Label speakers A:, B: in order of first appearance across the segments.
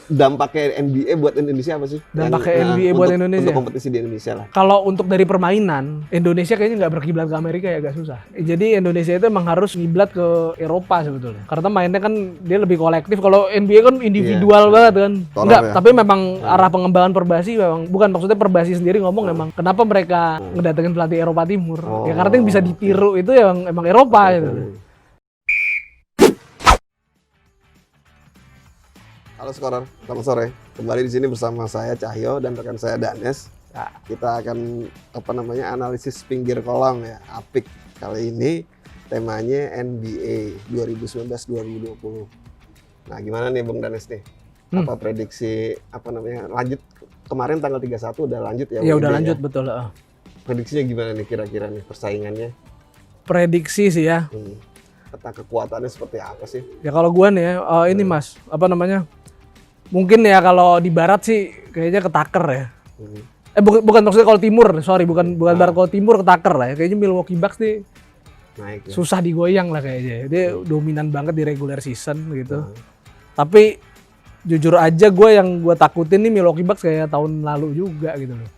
A: Dampaknya NBA buat Indonesia apa sih?
B: Dampaknya NBA buat Indonesia?
A: Untuk kompetisi di Indonesia lah.
B: Kalau untuk dari permainan, Indonesia kayaknya nggak berkiblat ke Amerika ya, agak susah. Jadi Indonesia itu emang harus ngiblat ke Eropa sebetulnya. Karena mainnya kan dia lebih kolektif. Kalau NBA kan individual banget kan. Enggak, tapi memang arah pengembangan Perbasi memang bukan, maksudnya Perbasi sendiri ngomong memang kenapa mereka ngedatengin pelatih Eropa Timur. Ya karena yang bisa ditiru itu ya emang Eropa gitu.
A: Halo Skorer, selamat sore. Kembali di sini bersama saya Cahyo dan rekan saya Danes. Nah, kita akan analisis pinggir kolam ya, Apik. Kali ini temanya NBA 2019-2020. Nah, gimana nih Bung Danes nih? Apa prediksi lanjut kemarin tanggal 31 udah lanjut ya?
B: Ya udah lanjut ya? Betul.
A: Prediksinya gimana nih kira-kira nih persaingannya?
B: Prediksi sih ya.
A: Peta kekuatannya seperti apa sih?
B: Ya kalau gua nih ya, ini Mas, mungkin ya kalau di barat sih kayaknya ketaker ya. Bukan maksudnya kalau timur, bukan barat, kalau timur ketaker lah ya. Kayaknya Milwaukee Bucks nih naik, ya. Susah digoyang lah kayaknya. Dia dominan banget di regular season gitu. Tapi jujur aja yang gue takutin nih Milwaukee Bucks kayak tahun lalu juga gitu loh.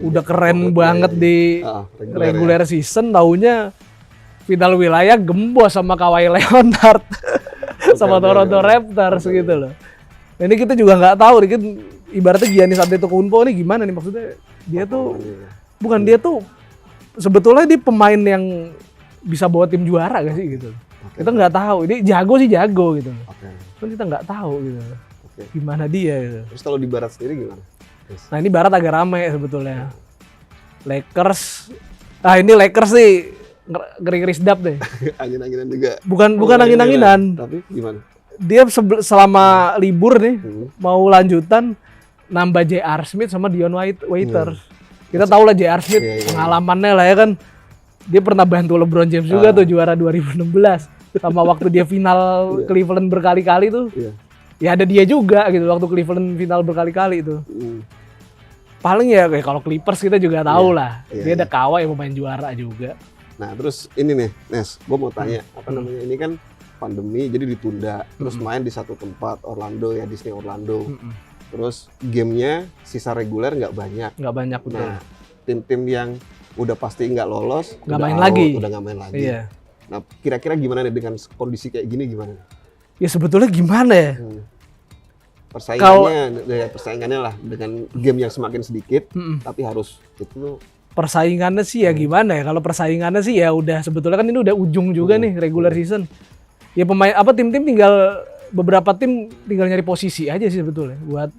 B: Udah keren banget di regular season, taunya final wilayah gembos sama Kawhi Leonard sama Toronto Raptors gitu loh. Nah, ini kita juga nggak tahu nih, ibaratnya Giannis Antetokounmpo nih gimana nih, maksudnya dia tuh dia tuh sebetulnya dia pemain yang bisa bawa tim juara gak sih gitu. Kita nggak tahu, ini jago gitu. Kan kita nggak tahu gitu. Gimana dia gitu.
A: Terus kalau di barat sendiri gimana?
B: Nah ini barat agak rame sebetulnya. Lakers, ini Lakers sih ngeri-ngeri sedap deh.
A: Angin-anginan juga.
B: Bukan angin-anginan.
A: Tapi gimana?
B: Dia selama libur nih mau lanjutan nambah J.R. Smith sama Dion Waiters. Kita tahu lah J.R. Smith pengalamannya lah ya kan. Dia pernah bantu LeBron James juga tuh juara 2016. Sama waktu dia final Cleveland berkali-kali tuh. Ya ada dia juga gitu waktu Cleveland final berkali-kali tuh. Paling ya kayak kalau Clippers kita juga tahu lah. Dia ada Kawhi yang pemain juara juga.
A: Nah terus ini nih Nes, gue mau tanya ini kan pandemi jadi ditunda, terus main di satu tempat Orlando ya, Disney Orlando. Terus gamenya sisa reguler nggak banyak betul. Nah tim-tim yang udah pasti nggak lolos
B: udah nggak main lagi.
A: Iya. Nah kira-kira gimana nih dengan kondisi kayak gini gimana?
B: Ya sebetulnya gimana ya?
A: Persaingannya lah dengan game yang semakin sedikit, tapi harus itu.
B: Persaingannya sih ya gimana ya? Kalau persaingannya sih ya udah sebetulnya kan ini udah ujung juga nih regular season. Ya tim-tim beberapa tim tinggal nyari posisi aja sih sebetulnya buat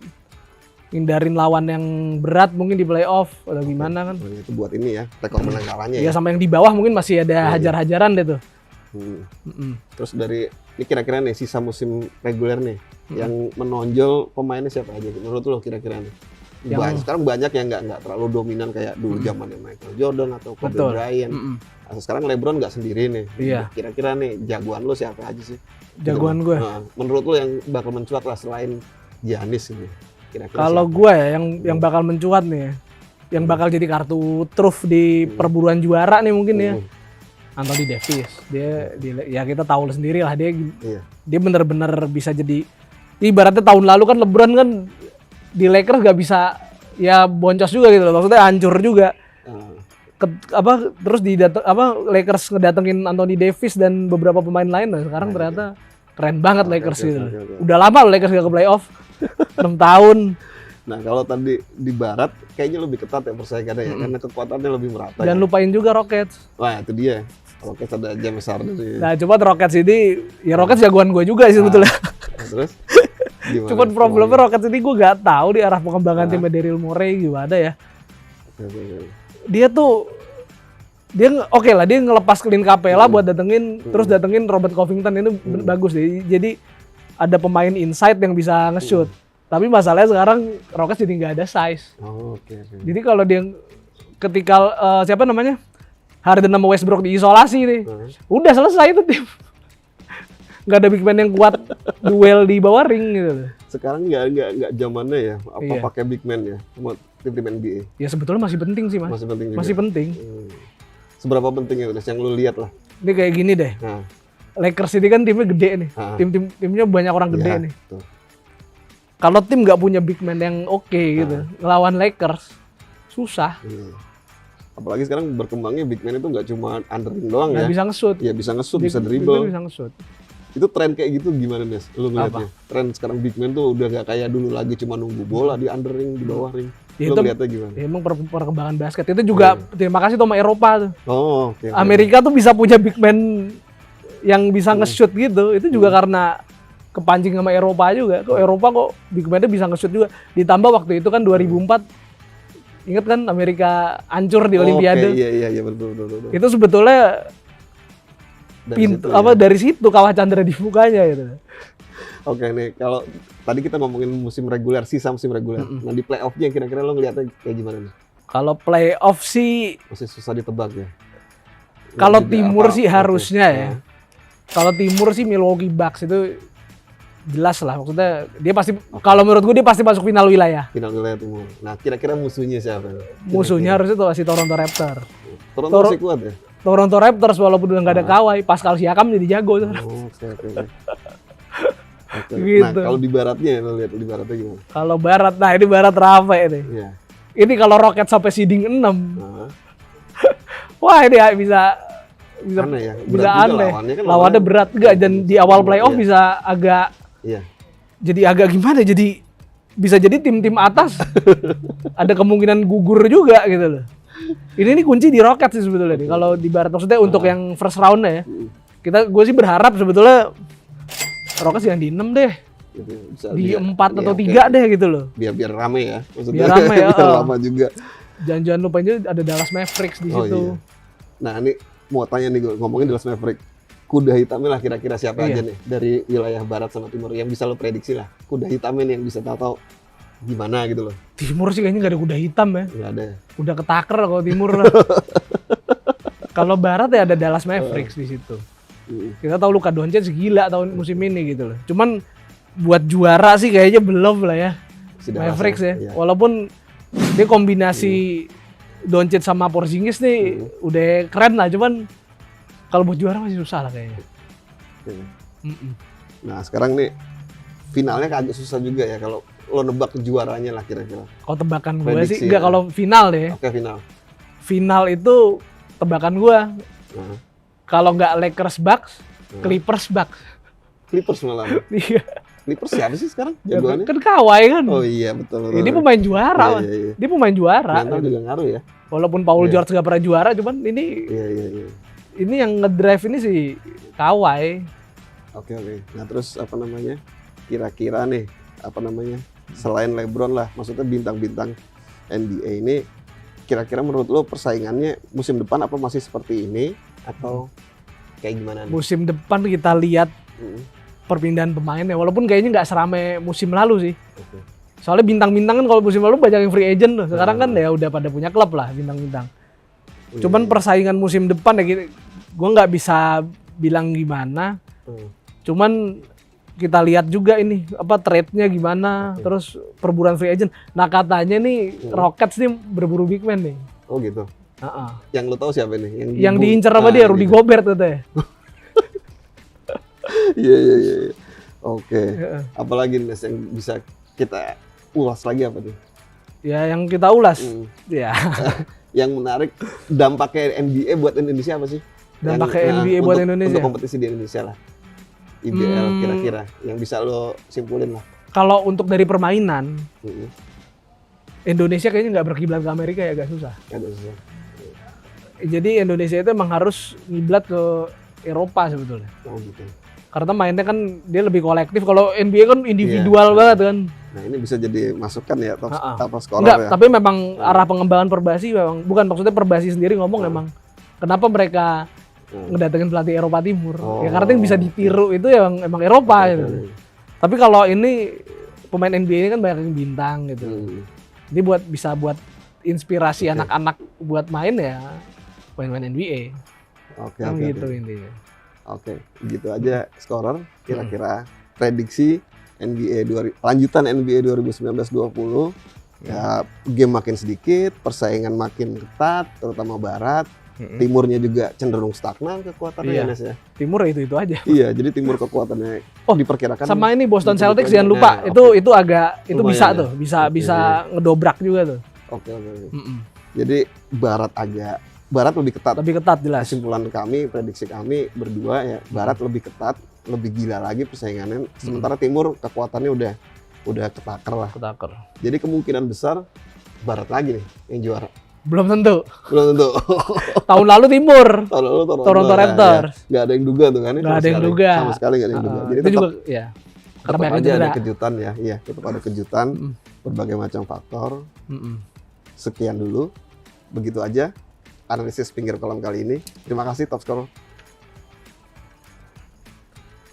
B: hindarin lawan yang berat mungkin di playoff atau gimana kan.
A: Itu buat ini ya, rekor menang kalahnya
B: ya. Sama yang di bawah mungkin masih ada hajar-hajaran deh tuh.
A: Terus dari ini kira-kira nih sisa musim reguler nih yang menonjol pemainnya siapa aja menurut lo kira-kira nih? Sekarang banyak yang nggak terlalu dominan kayak dulu zamannya Michael Jordan atau Kobe Bryant. Sekarang LeBron nggak sendiri nih. Kira-kira nih jagoan lo siapa aja sih?
B: Jagoan gue.
A: Menurut lo yang bakal mencuat lah selain Giannis ini.
B: Kalau gue ya yang bakal mencuat nih, yang bakal jadi kartu truf di perburuan juara nih mungkin ya. Anthony Davis. Dia ya kita tahu sendiri lah dia bener-bener bisa jadi. Ibaratnya tahun lalu kan LeBron kan di Lakers gak bisa ya boncos juga gitu loh, maksudnya hancur juga. Terus Lakers ngedatengin Anthony Davis dan beberapa pemain lain. Nah, sekarang ternyata keren banget Lakers gitu. Udah lama loh Lakers gak ke playoff. 6 tahun.
A: Nah, kalau tadi di barat kayaknya lebih ketat ya persaingannya ya, karena kekuatannya lebih merata.
B: Dan lupain juga Rockets.
A: Wah, itu dia. Rockets ada James Harden.
B: Nah, coba Rockets ini ya Rockets jagoan gue juga sih sebetulnya.
A: Terus
B: cuman problemnya Rockets ini gue gak tahu di arah pengembangan timnya Daryl Morey gimana ya. Dia oke lah, dia ngelepas Clint Capela buat terus datengin Robert Covington, ini bagus deh. Jadi ada pemain inside yang bisa nge-shoot. Tapi masalahnya sekarang Rockets jadi nggak ada size. Jadi kalau dia ketika Harden sama Westbrook diisolasi nih, udah selesai itu tim. Nggak ada big man yang kuat duel di bawah ring gitu.
A: Sekarang nggak zamannya ya, pakai big man ya, tim NBA.
B: Ya sebetulnya masih penting sih Mas. Masih penting.
A: Seberapa penting ya yang lu lihat lah.
B: Ini kayak gini deh. Lakers ini kan timnya gede nih. Timnya banyak orang gede nih. Tuh. Kalau tim nggak punya big man yang oke gitu, ngelawan Lakers susah.
A: Apalagi sekarang berkembangnya big man itu nggak cuma undering doang
B: Nggak
A: ya.
B: bisa nge-shoot.
A: Ya bisa nge-shoot, bisa
B: Big man
A: dribble.
B: bisa nge-shoot.
A: Itu tren kayak gitu gimana Nes? Lu ngeliatnya? Tren sekarang big man tuh udah nggak kayak dulu lagi cuma nunggu bola di under ring, di bawah ring.
B: Ya,
A: Lu
B: itu
A: ngeliatnya gimana?
B: ya, emang perkembangan basket itu juga terima kasih sama Eropa tuh.
A: Oh, oke.
B: Amerika tuh bisa punya big man yang bisa nge-shoot gitu. Itu juga karena kepancing sama Eropa juga. Kok Eropa kok big man-nya bisa nge-shoot juga. Ditambah waktu itu kan 2004 ingat kan Amerika hancur di Olimpiade.
A: Oke, iya betul.
B: Itu sebetulnya dari situ kawah Chandra di mukanya gitu.
A: Oke nih, kalau tadi kita ngomongin musim reguler, sisa musim reguler. Nah di playoff-nya kira-kira lo ngeliatnya kayak gimana nih?
B: Kalau playoff sih
A: Masih susah ditebak ya?
B: kalau timur sih harusnya ya. Kalau timur sih Milwaukee Bucks itu jelas lah, maksudnya dia pasti kalau menurut gue dia pasti masuk final wilayah.
A: Final wilayah timur. Nah kira-kira musuhnya siapa?
B: Musuhnya harusnya tuh si Toronto Raptors.
A: Toronto masih kuat ya?
B: Toronto Raptors walaupun udah nggak ada Kawhi, Pascal Siakam jadi jago.
A: Oke.
B: Gitu.
A: Nah kalau di baratnya lo lihat di baratnya gimana?
B: Kalau barat, nah ini barat Rafa ini.
A: Iya.
B: Ini kalau Rocket sampai seeding 6.
A: Nah,
B: Wah ini bisa
A: aneh ya? Berat
B: bisa
A: juga
B: aneh.
A: lawannya kan
B: Lawannya berat enggak, dan di awal playoff
A: Iya.
B: bisa agak
A: Iya.
B: jadi agak gimana, jadi bisa jadi tim-tim atas ada kemungkinan gugur juga gitu loh. Ini nih kunci di Rocket sih sebetulnya nih. Kalau di barat maksudnya untuk yang first round ya. Gue sih berharap sebetulnya Rockets yang di 6 deh.
A: Gitu, bisa
B: Di
A: lihat.
B: 4 atau
A: Iya,
B: 3
A: oke.
B: deh gitu loh.
A: Biar rame ya. Maksudnya.
B: Biar rame ya.
A: Biar lama juga.
B: Jangan lupa aja ada Dallas Mavericks di situ.
A: Iya. Nah ini mau tanya nih gue, ngomongin Dallas Mavericks. Kuda hitamnya lah kira-kira siapa
B: Iya.
A: aja nih dari wilayah barat sama timur yang bisa lo prediksi lah. Kuda hitamnya nih yang bisa tahu gimana gitu loh.
B: Timur sih kayaknya gak ada kuda hitam ya.
A: Nggak ada.
B: Udah ketaker kalau timur lah. Kalau barat ya ada Dallas Mavericks di situ. Kita tahu Luka Doncic gila tahun musim ini gitu loh. Cuman buat juara sih kayaknya belum lah ya.
A: Si Dallas
B: Mavericks ya.
A: Iya.
B: Walaupun dia kombinasi Doncic sama Porzingis nih udah keren lah, cuman kalau buat juara masih susah lah kayaknya.
A: Oke.
B: Mm-mm.
A: Nah sekarang nih finalnya agak susah juga ya kalau lo nebak juaranya lah kira-kira.
B: Kalau tebakan gue
A: Prediksi
B: sih enggak,
A: ya.
B: kalau final deh.
A: Oke final.
B: Final itu tebakan gue.
A: Nah,
B: Kalau nggak Lakers Bucks, Clippers Bucks.
A: Clippers malah.
B: Iya.
A: Clippers siapa sih sekarang
B: Ya,
A: jagoannya?
B: kan Kawhi kan.
A: Oh iya betul.
B: Ini pemain juara.
A: Iya,
B: Mas.
A: iya.
B: Dia pemain juara.
A: Mental juga ngaruh ya.
B: Walaupun Paul
A: Iya.
B: George nggak pernah juara, cuman ini
A: Iya.
B: ini yang ngedrive ini si Kawhi.
A: Oke. Nah terus apa namanya? Kira-kira nih apa namanya? Selain LeBron lah, maksudnya bintang-bintang NBA ini, kira-kira menurut lo persaingannya musim depan apa masih seperti ini atau kayak gimana nih?
B: Musim depan kita lihat
A: Mm,
B: perpindahan pemain ya, walaupun kayaknya nggak serame musim lalu sih.
A: oke.
B: Soalnya bintang-bintang kan kalau musim lalu banyak yang free agent loh. Sekarang kan ya udah pada punya klub lah bintang-bintang.
A: Iya,
B: Cuman
A: iya.
B: persaingan musim depan ya gue nggak bisa bilang gimana.
A: Hmm.
B: Cuman kita lihat juga ini apa trade-nya gimana, terus perburuan free agent. Nah katanya nih Rockets nih berburu big man nih.
A: Oh gitu.
B: Heeh.
A: Yang lo tahu siapa nih?
B: Yang diincar sama dia Rudy
A: gitu.
B: Gobert katanya.
A: Iya. Oke.
B: Heeh.
A: Apalagi Nes yang bisa kita ulas lagi apa nih?
B: Ya yang kita ulas.
A: Hmm.
B: Ya.
A: Yang menarik dampaknya NBA buat Indonesia apa sih?
B: Dampaknya NBA buat Indonesia?
A: Untuk kompetisi di Indonesia lah. IBL kira-kira yang bisa lo simpulin lah.
B: Kalau untuk dari permainan,
A: Hmm.
B: Indonesia kayaknya nggak berkiblat ke Amerika ya, agak susah.
A: Ada susah.
B: Jadi Indonesia itu emang harus ngiblat ke Eropa sebetulnya.
A: Oh gitu.
B: Karena mainnya kan dia lebih kolektif. Kalau NBA kan individual
A: Iya.
B: banget kan.
A: Nah ini bisa jadi masukan ya top scorer
B: Enggak,
A: ya.
B: tapi memang arah pengembangan Perbasi memang bukan, maksudnya Perbasi sendiri ngomong emang kenapa mereka ngedatengin pelatih Eropa Timur. Ya karena yang bisa ditiru itu ya emang Eropa gitu. Tapi kalau ini pemain NBA ini kan banyak yang bintang gitu. Ini bisa buat inspirasi anak-anak buat main ya pemain NBA.
A: Oke.
B: Kan gitu intinya.
A: Oke, gitu aja scorer kira-kira prediksi lanjutan NBA 2019-20 ya, game makin sedikit, persaingan makin ketat terutama barat. Timurnya juga cenderung stagnan kekuatannya
B: Iya.
A: ya, Nes ya.
B: Timur itu aja.
A: Iya, jadi timur kekuatannya diperkirakan
B: Sama ini Boston
A: betul-betul
B: Celtics jangan lupa.
A: nah,
B: Itu agak itu
A: Lumayan
B: bisa
A: ya.
B: tuh, bisa
A: Oke.
B: bisa ngedobrak juga tuh.
A: Oke. Jadi Barat lebih ketat.
B: Lebih ketat jelas.
A: Kesimpulan kami, prediksi kami berdua ya, Barat lebih ketat, lebih gila lagi persaingannya. Sementara Timur kekuatannya udah ketakar lah.
B: Ketakar.
A: Jadi kemungkinan besar Barat lagi nih yang juara.
B: Belum tentu.
A: Belum tentu.
B: Tahun lalu Timur.
A: Tahun lalu
B: Toronto
A: ya,
B: Raptors.
A: ya. Nggak ada yang duga tuh kan?
B: Nggak ada yang duga.
A: Sama sekali nggak ada yang duga. Jadi
B: Itu
A: tetap,
B: juga ya.
A: tetap
B: banyak
A: aja ada
B: cedera.
A: kejutan ya. Iya, tetap ada kejutan. Berbagai macam faktor. Sekian dulu. Begitu aja analisis pinggir kolam kali ini. Terima kasih Top Score.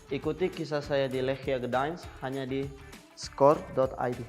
C: Ikuti kisah saya di Lechia Gdańsk hanya di score.id.